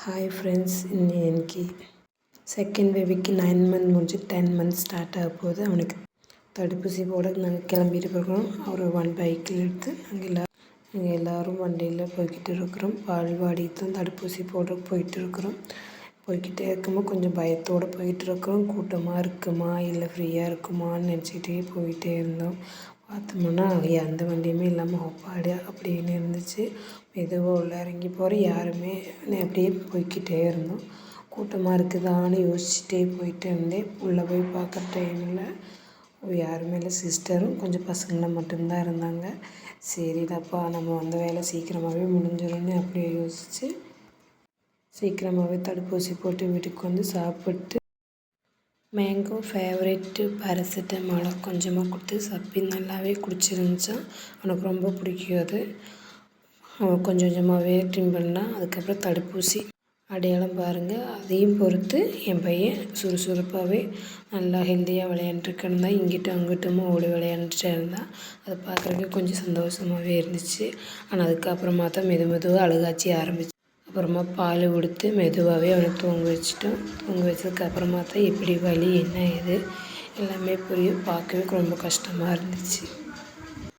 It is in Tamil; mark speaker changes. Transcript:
Speaker 1: ஹாய் ஃப்ரெண்ட்ஸ், இன்னைக்கு செகண்ட் பேபிக்கு 9 மந்த் முடிஞ்சு 10 மந்த் ஸ்டார்ட் ஆக போகுது. அவனுக்கு தடுப்பூசி போட நாங்கள் கிளம்பிட்டு இருக்கிறோம். அவர் 1 பைக்கில் எடுத்து நாங்கள் எல்லோரும் வண்டியில் போய்கிட்டு இருக்கிறோம். பால்வாடி தான் தடுப்பூசி போட போய்கிட்டே இருக்கும்போது கொஞ்சம் பயத்தோடு போயிட்டுருக்குறோம். கூட்டமாக இருக்குமா இல்லை ஃப்ரீயாக இருக்குமான்னு நினச்சிக்கிட்டே போயிட்டே இருந்தோம். பார்த்தோம்னா எந்த வண்டியுமே இல்லாமல் ஒப்பாடியா அப்படின்னு இருந்துச்சு. மெதுவாக உள்ள இறங்கி போகிற யாருமே அப்படியே போய்கிட்டே இருந்தோம். கூட்டமாக இருக்குதான்னு யோசிச்சுட்டே போயிட்டு இருந்தேன். உள்ளே போய் பார்க்குற டைமில் யாருமே இல்லை. சிஸ்டரும் கொஞ்சம் பசங்களும் மட்டும்தான் இருந்தாங்க. சரிடாப்பா, நம்ம வந்த வேலை சீக்கிரமாகவே முடிஞ்சிடும்னு அப்படியே யோசித்து சீக்கிரமாகவே தடுப்பூசி போட்டு வீட்டுக்கு வந்து சாப்பிட்டு மேங்கோ ஃபேவரெட்டு பேராசிட்டமாலை கொஞ்சமாக கொடுத்து சப்பி நல்லாவே குடிச்சிருந்துச்சான். அவனுக்கு ரொம்ப பிடிக்கும் அது. அவன் கொஞ்சம் கொஞ்சமாகவே ட்ரிம் பண்ணான். அதுக்கப்புறம் தடுப்பூசி அடையாளம் பாருங்கள். அதையும் பொறுத்து என் பையன் சுறுசுறுப்பாகவே நல்லா ஹெல்த்தியாக விளையாண்டுருக்கேன்னு தான் இங்கிட்டும் அங்கிட்டுமா ஓடி விளையாண்டுட்டே இருந்தான். அதை பார்க்குறதுக்கு கொஞ்சம் சந்தோஷமாகவே இருந்துச்சு. ஆனால் அதுக்கப்புறமா தான் மெதுவாக அழுகாச்சி ஆரம்பிச்சு. அப்புறமா பால் கொடுத்து மெதுவாகவே அவனை தூங்க வச்சுட்டோம். தூங்க வச்சதுக்கப்புறமா தான் எப்படி வலி என்ன இது எல்லாமே புரியும். பார்க்கவே ரொம்ப கஷ்டமாக இருந்துச்சு.